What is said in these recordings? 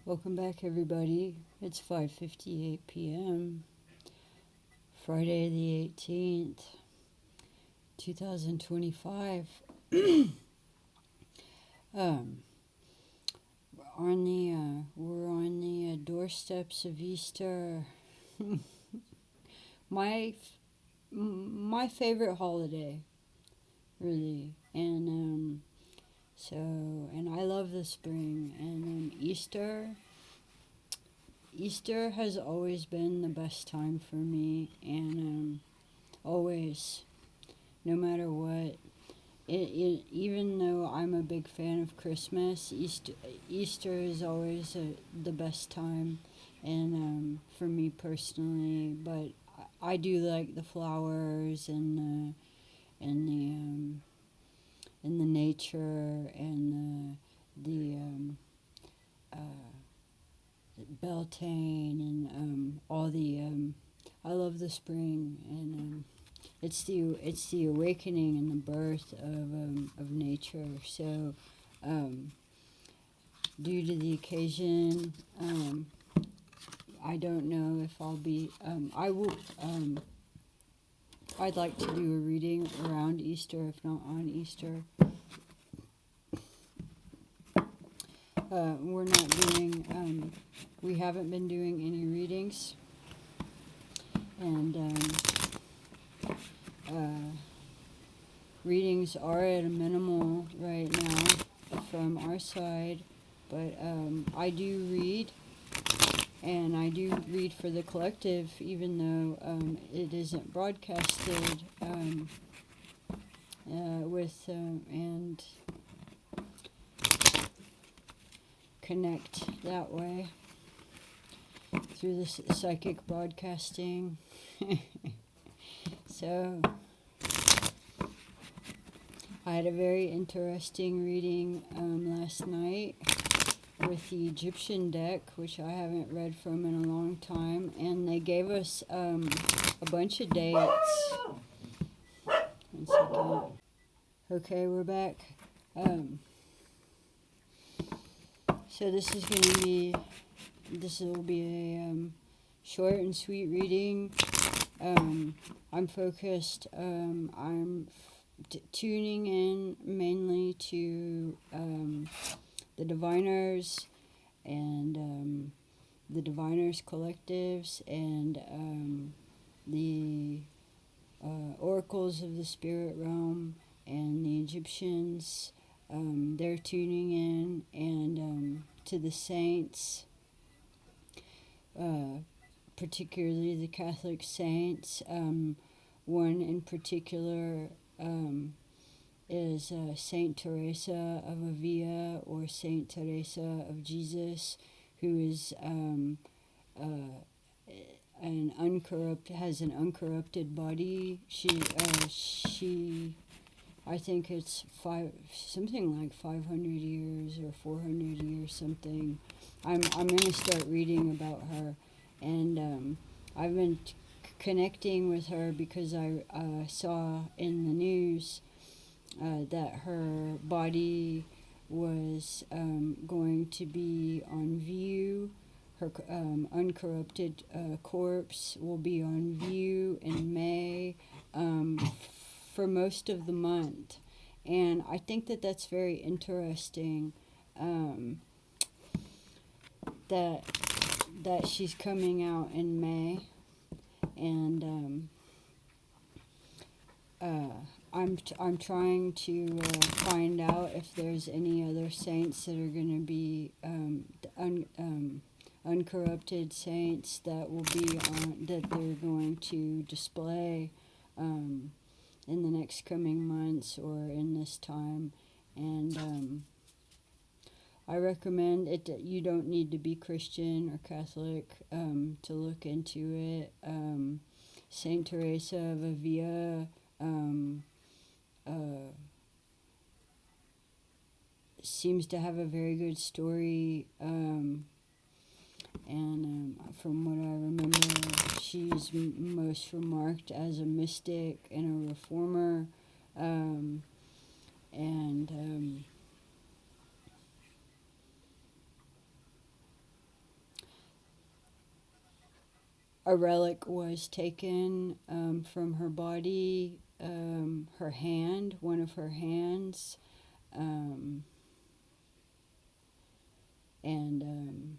Welcome back, everybody. It's 5:58 p.m. Friday the 18th, 2025. um, we're on the doorsteps of Easter. my my favorite holiday, really, and I love the spring and Easter has always been the best time for me, and always, no matter what. Even though I'm a big fan of Christmas, Easter is always the best time, and for me personally. But I do like the flowers and the and the nature and uh, Beltane and all the I love the spring, and it's the awakening and the birth of nature. So due to the occasion, I don't know if I'll be I will I'd like to do a reading around Easter, if not on Easter. We're not doing we haven't been doing any readings, and readings are at a minimal right now from our side, but I do read, and I do read for the collective, even though it isn't broadcasted and connect that way through the psychic broadcasting. So I had a very interesting reading last night with the Egyptian deck, which I haven't read from in a long time, and they gave us a bunch of dates. 1 second. Okay, we're back. So this will be a short and sweet reading. I'm focused. I'm tuning in mainly to the diviners and the diviners collectives and the oracles of the spirit realm and the Egyptians. They're tuning in, and to the saints, particularly the Catholic saints. One in particular is Saint Teresa of Avila, or Saint Teresa of Jesus, who is has an uncorrupted body. She I think it's something like 500 years or 400 years something. I'm gonna start reading about her, and I've been connecting with her because I saw in the news that her body was going to be on view. Her uncorrupted corpse will be on view in May for most of the month. And I think that that's very interesting, that she's coming out in May. And I'm trying to find out if there's any other saints that are going to be uncorrupted saints that will be on, that they're going to display in the next coming months or in this time. And I recommend it. You don't need to be Christian or Catholic to look into it. Saint Teresa of Avila seems to have a very good story, and from what I remember, she's most remarked as a mystic and a reformer, and. a relic was taken from her body, her hand, one of her hands, um, and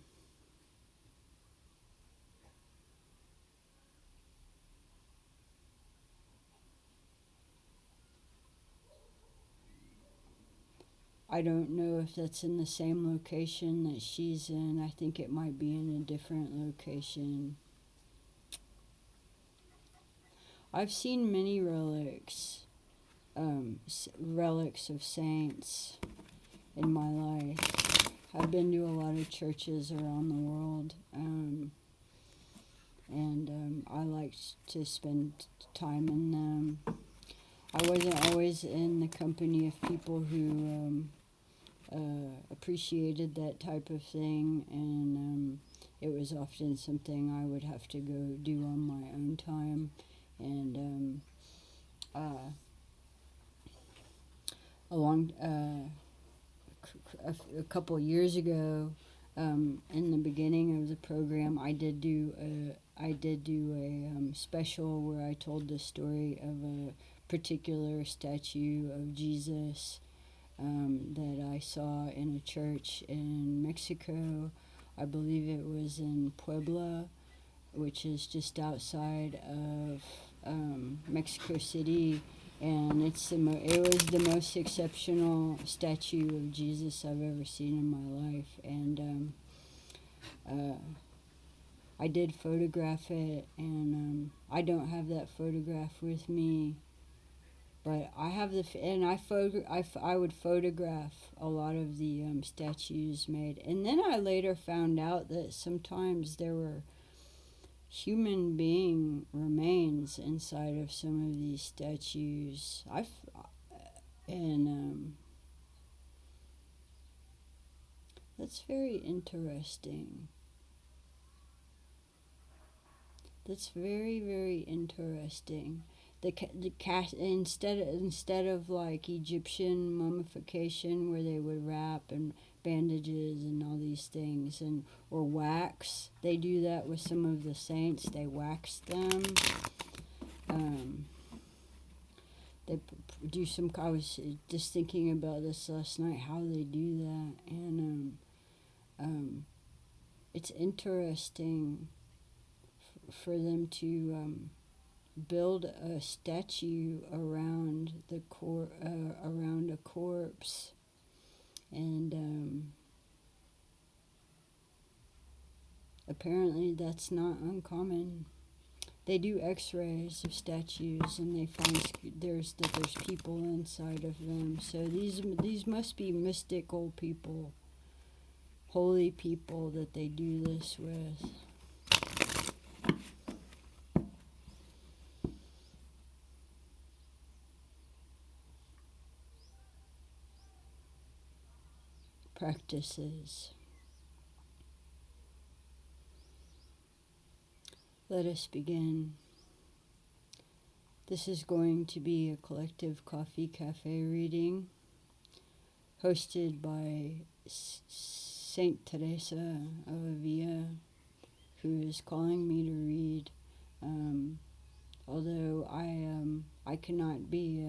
I don't know if that's in the same location that she's in. I think it might be in a different location. I've seen many relics, relics of saints in my life. I've been to a lot of churches around the world, and I like to spend time in them. I wasn't always in the company of people who appreciated that type of thing, and it was often something I would have to go do on my own time. And a couple years ago, in the beginning of the program, I did do a special where I told the story of a particular statue of Jesus that I saw in a church in Mexico. I believe it was in Puebla, which is just outside of Mexico City, and it was the most exceptional statue of Jesus I've ever seen in my life, and I did photograph it, and I don't have that photograph with me, but I have I would photograph a lot of the statues made, and then I later found out that sometimes there were human being remains inside of some of these statues. And that's very interesting. That's very, very interesting. The cast instead of like Egyptian mummification where they would wrap and bandages and all these things, and or wax, they do that with some of the saints. They wax them. They do some. I was just thinking about this last night, how they do that, and it's interesting for them to build a statue around around a corpse, and apparently that's not uncommon. They do X-rays of statues, and they find there's people inside of them. So these must be mystical people, holy people that they do this with. Practices. Let us begin. This is going to be a collective coffee cafe reading hosted by Saint Teresa of Avila, who is calling me to read. Although I cannot be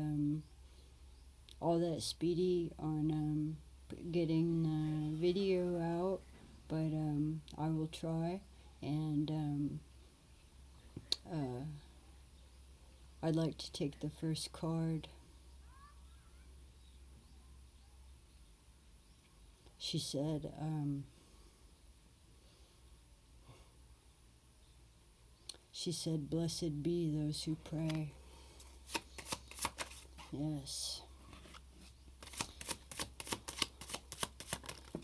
all that speedy on getting the video out, but I will try, and I'd like to take the first card. She said, blessed be those who pray. Yes.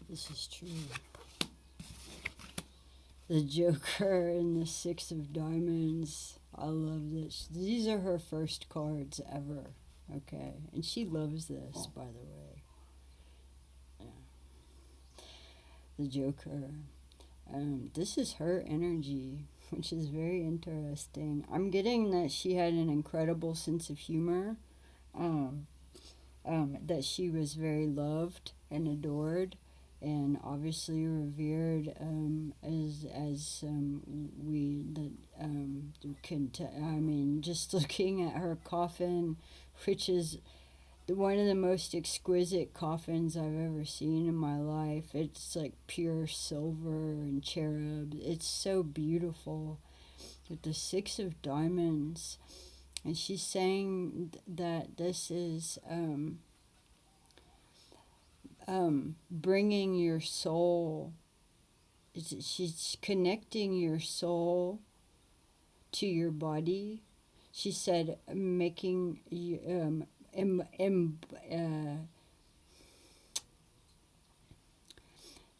This is true. The Joker and the Six of Diamonds. I love this. These are her first cards ever. Okay. And she loves this, by the way. Yeah. The Joker. This is her energy, which is very interesting. I'm getting that she had an incredible sense of humor. That she was very loved and adored. and obviously revered, as we that I mean, just looking at her coffin, which is one of the most exquisite coffins I've ever seen in my life. It's like pure silver and cherub. It's so beautiful with the six of diamonds. And she's saying that this is bringing your soul. She's connecting your soul to your body. She said, making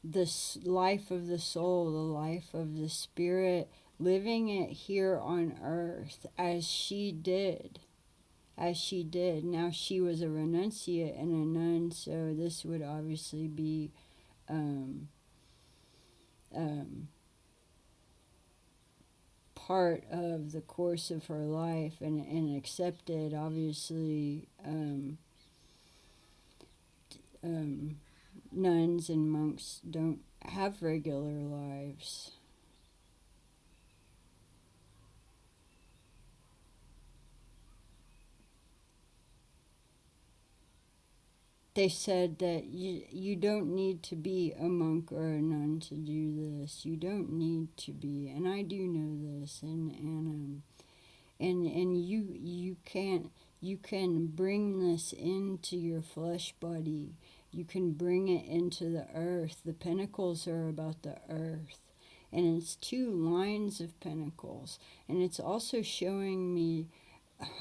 this life of the soul, the life of the spirit, living it here on earth as she did. Now she was a renunciate and a nun, so this would obviously be um, part of the course of her life, and accepted. Obviously, nuns and monks don't have regular lives. They said that you don't need to be a monk or a nun to do this. You don't need to be, and I do know this, and you can bring this into your flesh body. You can bring it into the earth. The pentacles are about the earth, and it's two lines of pentacles, and it's also showing me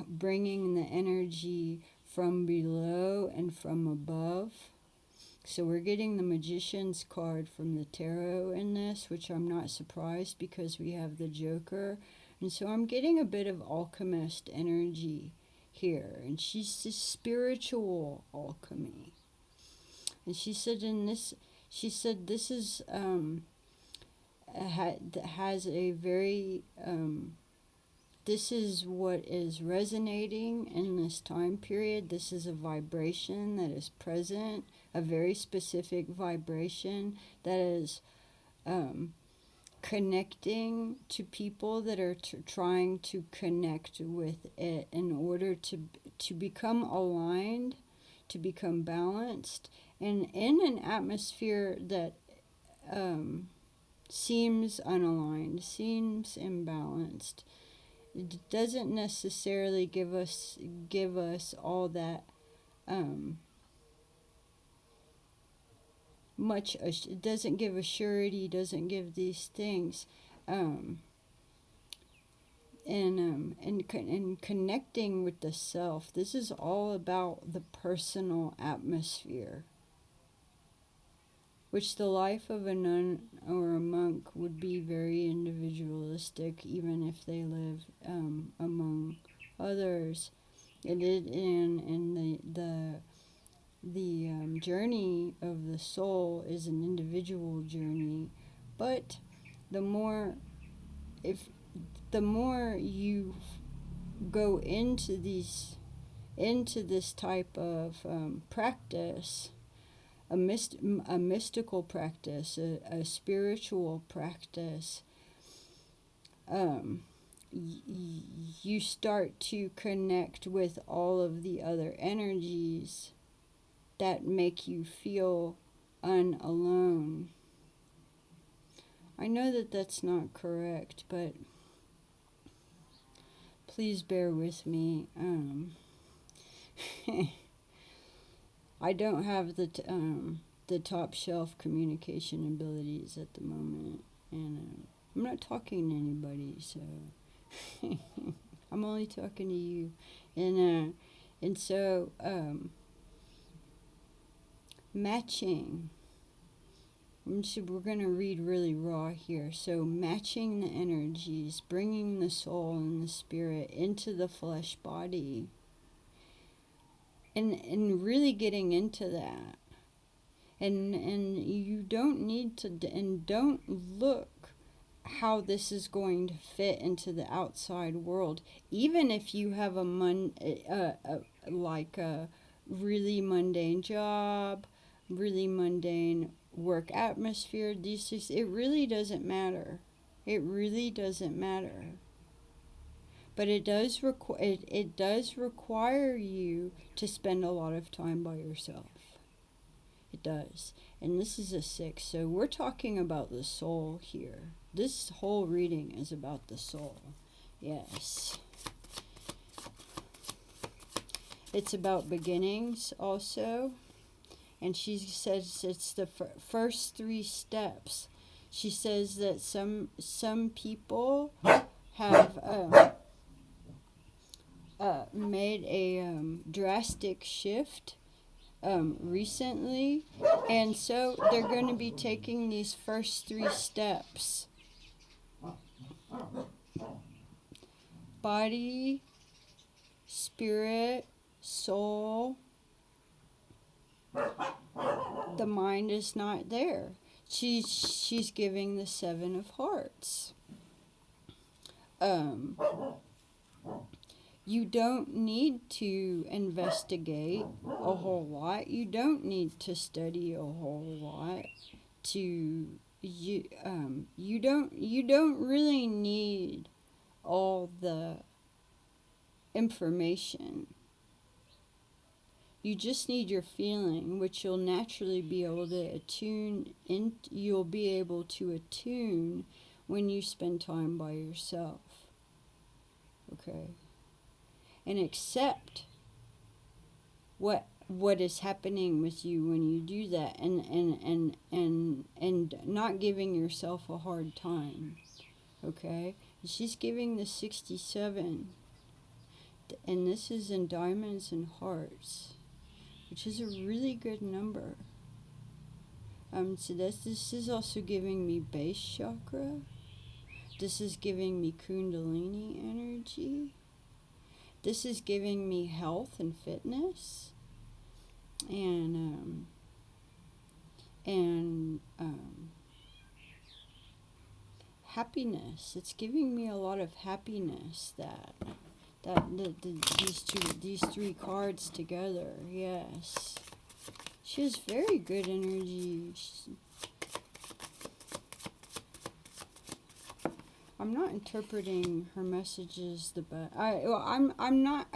bringing the energy from below and from above. So we're getting the Magician's card from the tarot in this, which I'm not surprised because we have the Joker. And so I'm getting a bit of alchemist energy here. And she's this spiritual alchemy. And she said this is has a very this is what is resonating in this time period. This is a vibration that is present, a very specific vibration that is connecting to people that are trying to connect with it in order to become aligned, to become balanced, and in an atmosphere that seems unaligned, seems imbalanced. It doesn't necessarily give us all that much. It doesn't give a surety. Doesn't give these things, and connecting with the self. This is all about the personal atmosphere, which the life of a nun or a monk would be very individualistic, even if they live among others. And the journey of the soul is an individual journey, but the more you go into this type of practice, a mystical practice, a spiritual practice, you start to connect with all of the other energies that make you feel unalone. I know that that's not correct, but please bear with me. I don't have the top shelf communication abilities at the moment, and I'm not talking to anybody, so I'm only talking to you, and so matching. We're going to read really raw here. So matching the energies, bringing the soul and the spirit into the flesh body, and really getting into that. And you don't need to, and don't look how this is going to fit into the outside world. Even if you have like a really mundane job, really mundane work atmosphere, these things, it really doesn't matter. It really doesn't matter. But it does require you to spend a lot of time by yourself. It does. And this is a 6. So we're talking about the soul here. This whole reading is about the soul. Yes. It's about beginnings also. And she says it's the first 3 steps. She says that some people have made a drastic shift recently, and so they're going to be taking these first 3 steps. Body, spirit, soul. The mind is not there. She's giving the 7 of Hearts. You don't need to investigate a whole lot. You don't need to study a whole lot. You don't really need all the information. You just need your feeling, which you'll naturally be able to attune in. You'll be able to attune when you spend time by yourself. Okay. And accept what is happening with you when you do that, and not giving yourself a hard time. Okay? She's giving the 67, and this is in diamonds and hearts, which is a really good number. So this is also giving me base chakra. This is giving me kundalini energy. This is giving me health and fitness, and happiness. It's giving me a lot of happiness. These 3 cards together. Yes, she has very good energy. I'm not interpreting her messages the best. I'm not.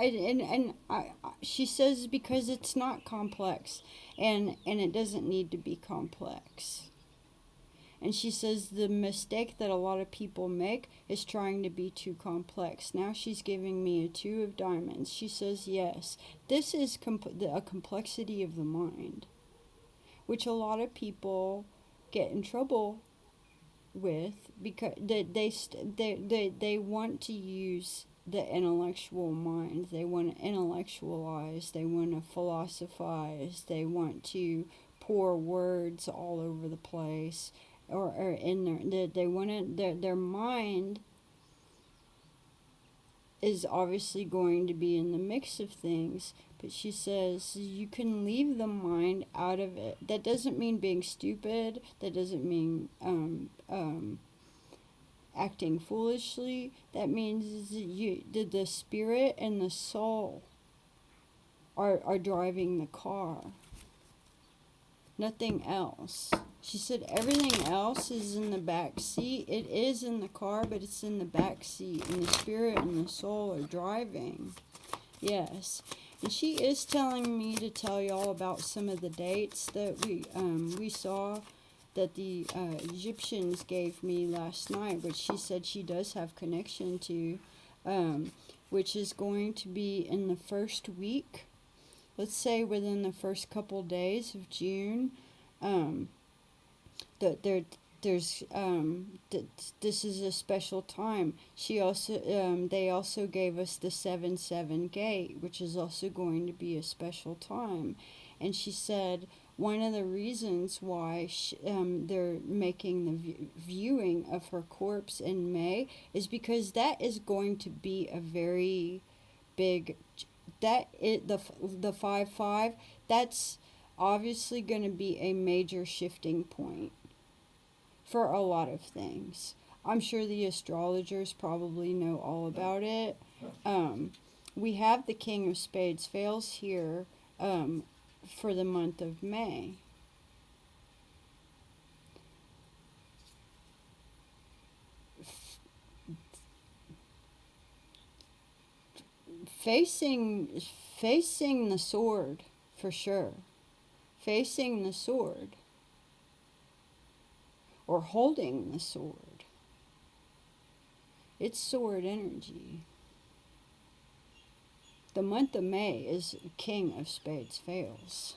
She says because it's not complex, and it doesn't need to be complex. And she says the mistake that a lot of people make is trying to be too complex. Now she's giving me a 2 of diamonds. She says yes, this is a complexity of the mind, which a lot of people get in trouble with, because they want to use the intellectual mind. They want to intellectualize. They want to philosophize. They want to pour words all over the place, or in they want to, their mind is obviously going to be in the mix of things. But she says you can leave the mind out of it. That doesn't mean being stupid. That doesn't mean acting foolishly. That means the spirit and the soul are driving the car. Nothing else. She said everything else is in the back seat. It is in the car, but it's in the back seat. And the spirit and the soul are driving. Yes. And she is telling me to tell y'all about some of the dates that we saw that the Egyptians gave me last night, which she said she does have connection to, which is going to be in the first week. Let's say within the first couple days of June. This is a special time. She also they also gave us the 7-7 gate, which is also going to be a special time. And she said one of the reasons why they're making the viewing of her corpse in May is because that is going to be a very big, the 5-5, that's obviously going to be a major shifting point for a lot of things. I'm sure the astrologers probably know all about it. We have the King of Spades fails here for the month of May. facing the sword, for sure. Facing the sword. Or holding the sword. It's sword energy. The month of May is King of Spades fails.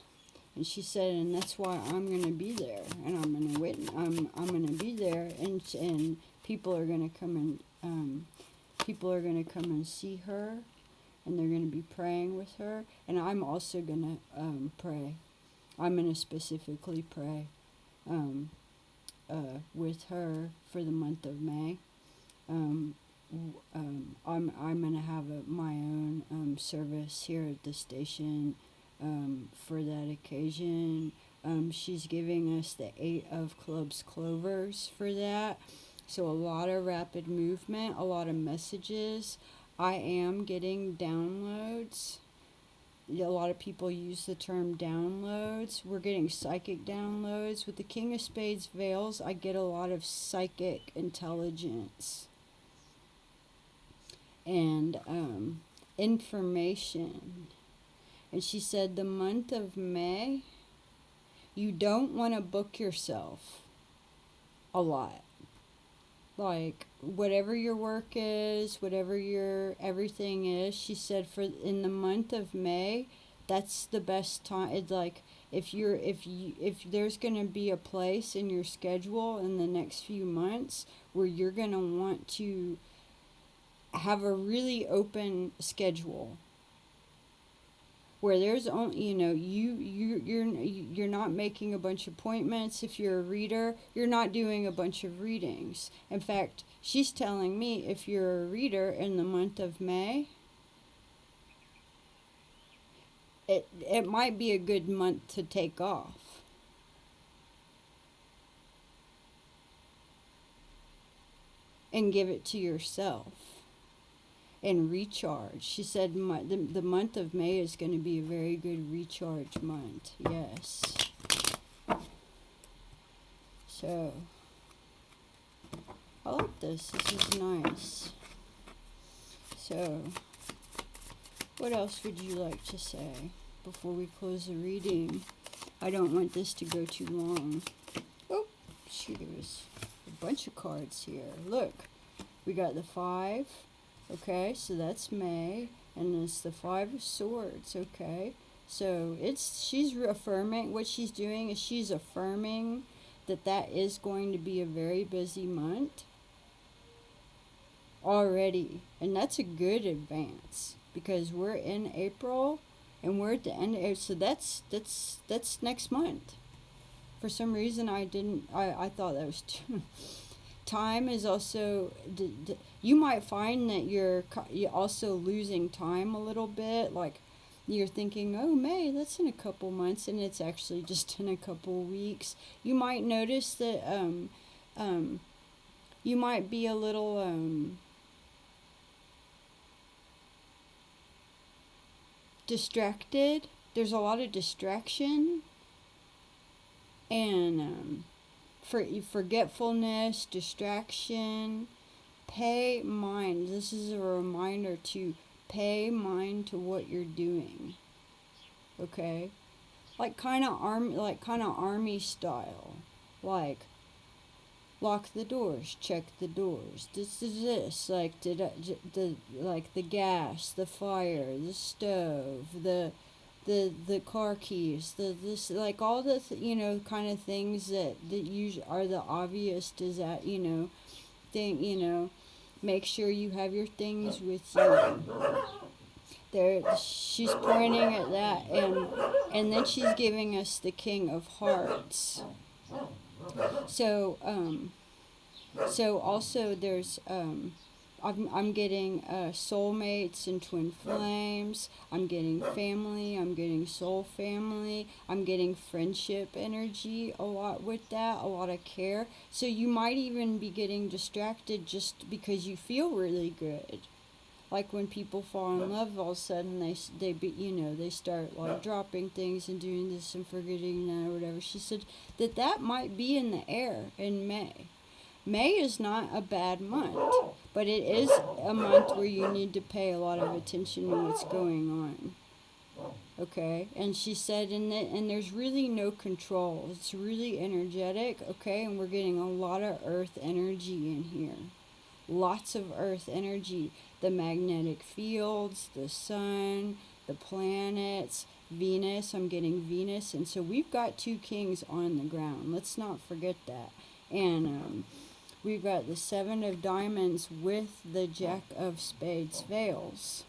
And she said, and that's why I'm going to be there, and I'm going to witness. I'm going to be there, and people are going to come and see her, and they're going to be praying with her, and I'm also going to pray. I'm going to specifically pray with her for the month of May. I'm going to have my own service here at the station for that occasion. She's giving us the 8 of Clubs Clovers for that. So a lot of rapid movement, a lot of messages. I am getting downloads. A lot of people use the term downloads. We're getting psychic downloads. With the King of Spades veils, I get a lot of psychic intelligence and information. And she said the month of May, you don't want to book yourself a lot. Like, whatever your work is, whatever your everything is, she said in the month of May, that's the best time. It's like, if there's going to be a place in your schedule in the next few months where you're going to want to have a really open schedule, where there's only, you're not making a bunch of appointments. If you're a reader, you're not doing a bunch of readings. In fact, she's telling me if you're a reader in the month of May, it might be a good month to take off. And give it to yourself. And recharge. She said the month of May is going to be a very good recharge month. Yes. So, I like this. This is nice. So, what else would you like to say before we close the reading? I don't want this to go too long. Oh, shoot, there's a bunch of cards here. Look, we got the 5. Okay, so that's May, and it's the 5 of Swords, okay? So she's affirming, what she's doing is she's affirming that is going to be a very busy month already. And that's a good advance, because we're in April, and we're at the end of April, so that's next month. For some reason, I thought that was too... Time is also, you might find that you're also losing time a little bit. Like, you're thinking, oh, May, that's in a couple months, and it's actually just in a couple weeks. You might notice that you might be a little distracted. There's a lot of distraction. And for forgetfulness, distraction, pay mind. This is a reminder to pay mind to what you're doing. Okay? Like kind of army style. Like, lock the doors, check the doors. This. Like, like the gas, the fire, the stove, the car keys, like all the kind of things that usually are the obvious. Does that make sure you have your things with you. There, she's pointing at that, and then she's giving us the King of Hearts. So also there's I'm getting soulmates and twin flames. I'm getting family. I'm getting soul family. I'm getting friendship energy a lot with that, a lot of care. So you might even be getting distracted just because you feel really good. Like when people fall in love, all of a sudden they start like dropping things and doing this and forgetting that or whatever. She said that might be in the air in May. May is not a bad month, But it is a month where you need to pay a lot of attention to what's going on. Okay, and she said, and there's really no control. It's really energetic, okay, and we're getting a lot of earth energy in here. Lots of earth energy. The magnetic fields, the sun, the planets, Venus. I'm getting Venus, and so we've got two kings on the ground. Let's not forget that. And we've got the Seven of Diamonds with the Jack of Spades Veils.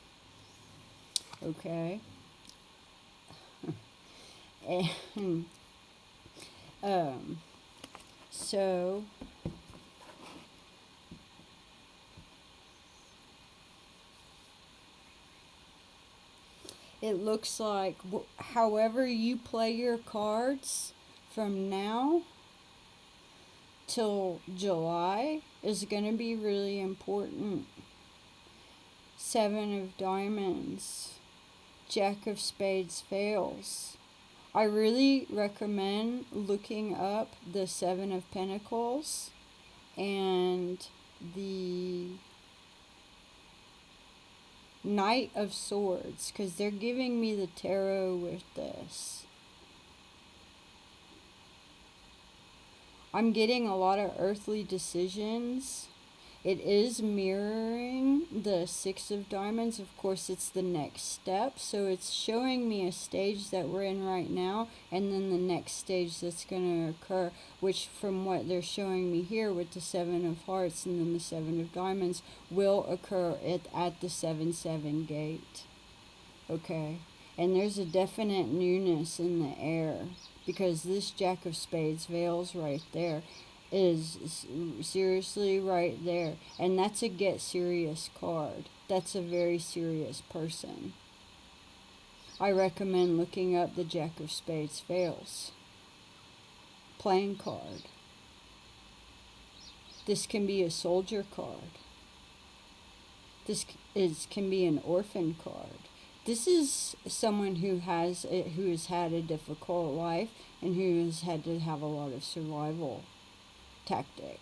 Okay. And so it looks like however you play your cards from now till July is going to be really important. Seven of Diamonds, Jack of Spades Fails. I really recommend looking up the Seven of Pentacles and the Knight of Swords, because they're giving me the tarot with this. I'm getting a lot of earthly decisions. It is mirroring the Six of Diamonds. Of course, it's the next step. So it's showing me a stage that we're in right now, and then the next stage that's going to occur, which from what they're showing me here with the Seven of Hearts and then the Seven of Diamonds, will occur at the 7-7 gate. Okay? And there's a definite newness in the air, because this Jack of Spades Veils right there is seriously right there, and that's a get serious card. That's a very serious person. I recommend looking up the Jack of Spades Fails playing card. This can be a soldier card. This can be an orphan card. This is someone who has had a difficult life and who has had to have a lot of survival tactic.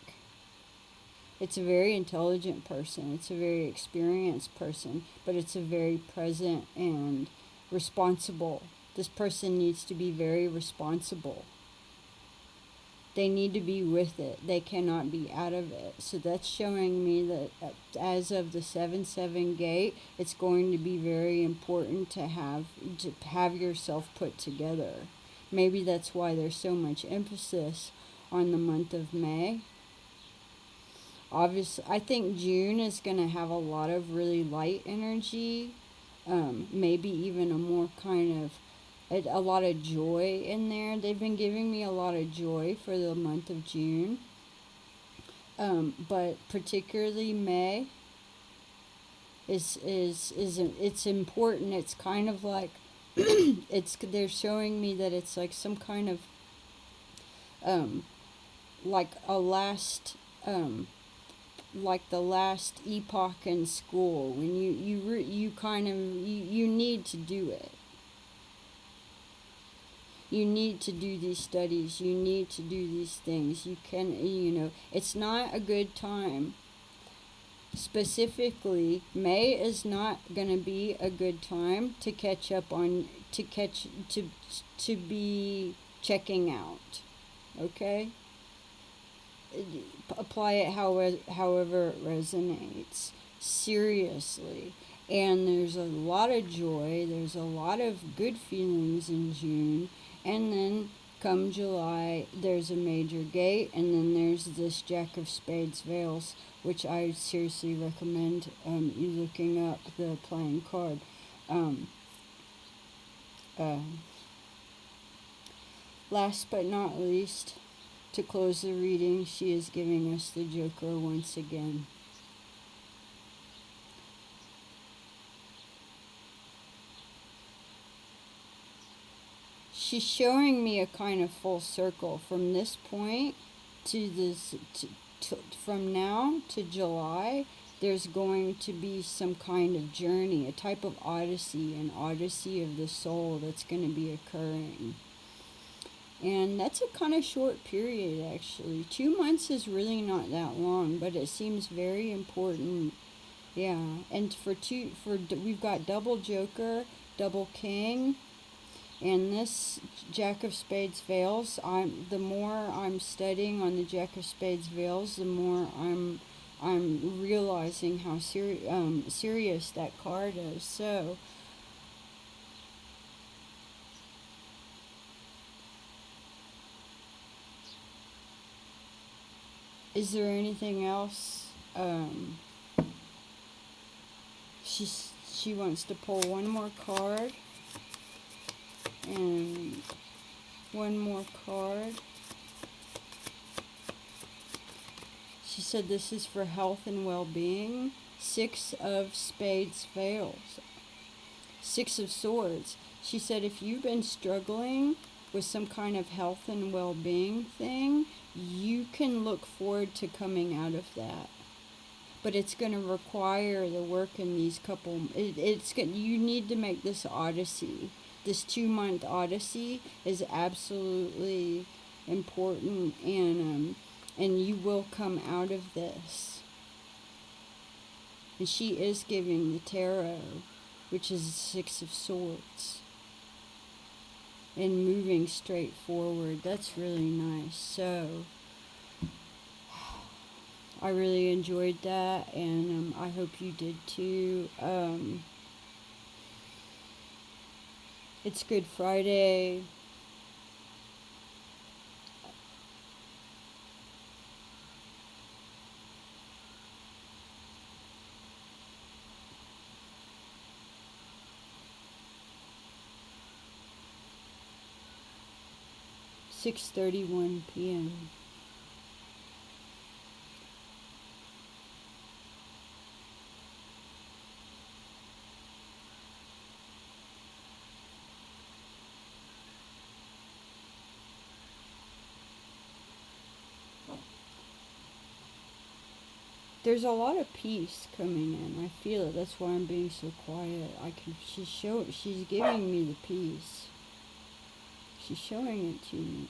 It's a very intelligent person. It's a very experienced person, but it's a very present and responsible. This person needs to be very responsible. They need to be with it. They cannot be out of it. So that's showing me that as of the 7-7 gate, it's going to be very important to have yourself put together. Maybe that's why there's so much emphasis on the month of May. Obviously, I think June is going to have a lot of really light energy, maybe even a more kind of a lot of joy in there. They've been giving me a lot of joy for the month of June, but particularly May is it's important. It's kind of like they're showing me that it's like some kind of like a last like the last epoch in school, when you need to do it. You need to do these studies. You need to do these things. It's not a good time. Specifically, May is not going to be a good time to catch up on, to be checking out. Okay? Apply it however it resonates. Seriously. And there's a lot of joy. There's a lot of good feelings in June. And then come July, there's a major gate, and then there's this Jack of Spades Veils, which I seriously recommend you looking up the playing card. Last but not least, to close the reading, she is giving us the Joker once again. She's showing me a kind of full circle from this point to this, from now to July. There's going to be some kind of journey, a type of odyssey, an odyssey of the soul that's going to be occurring. And that's a kind of short period, actually. 2 months is really not that long, but it seems very important. Yeah, and we've got double Joker, double King, and this Jack of Spades veils. The more I'm studying on the Jack of Spades veils, the more I'm realizing how serious that card is. So, is there anything else? She wants to pull one more card and one more card. She said this is for health and well-being. 6 of Spades fails. 6 of Swords. She said if you've been struggling with some kind of health and well-being thing, you can look forward to coming out of that. But it's going to require the work in these couple. You need to make this odyssey. This 2-month odyssey is absolutely important, and you will come out of this. And she is giving the tarot, which is the 6 of Swords, and moving straight forward. That's really nice. So I really enjoyed that, and I hope you did too. It's Good Friday. (6:31 p.m.) There's a lot of peace coming in. I feel it. That's why I'm being so quiet. She's giving me the peace. She's showing it to me.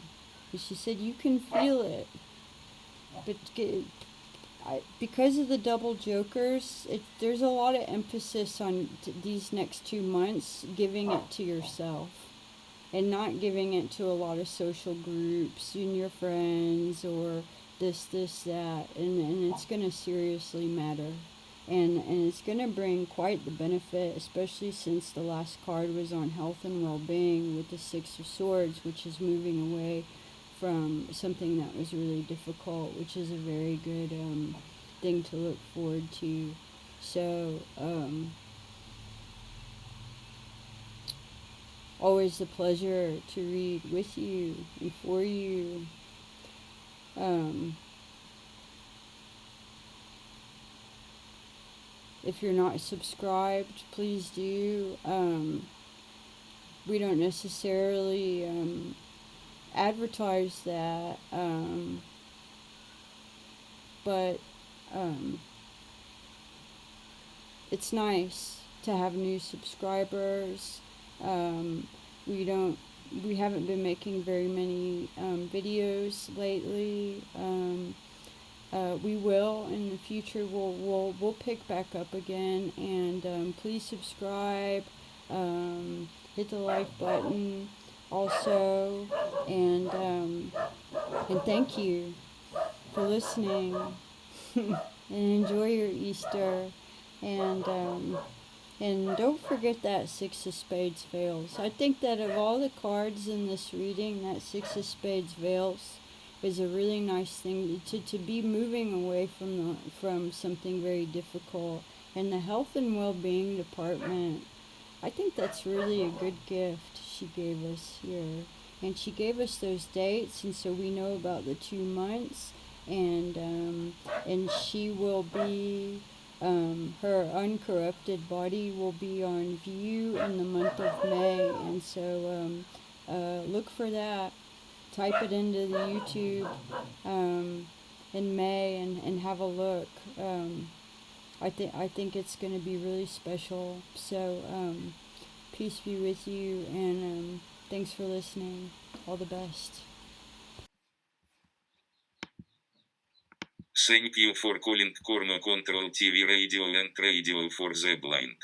And she said you can feel it. But because of the double jokers, there's a lot of emphasis on these next 2 months giving it to yourself. And not giving it to a lot of social groups and your friends or this, that, and it's going to seriously matter. And it's going to bring quite the benefit, especially since the last card was on health and well-being with the 6 of Swords, which is moving away from something that was really difficult, which is a very good thing to look forward to. So, always a pleasure to read with you and for you. If you're not subscribed, please do. We don't necessarily advertise that, but it's nice to have new subscribers. We haven't been making very many videos lately. We will in the future. We'll pick back up again, and please subscribe. Hit the like button also, and thank you for listening. And enjoy your Easter, and don't forget that 6 of Spades fails. I think that of all the cards in this reading, that 6 of Spades fails is a really nice thing to be moving away from something very difficult. And the health and well-being department, I think that's really a good gift she gave us here. And she gave us those dates, and so we know about the 2 months, and she will be, her uncorrupted body will be on view in the month of May, and so look for that. Type it into the YouTube in May and have a look. I think it's going to be really special. So peace be with you, and Thanks for listening. All the best. Thank you for calling Corno Control TV Radio and Radio for the Blind.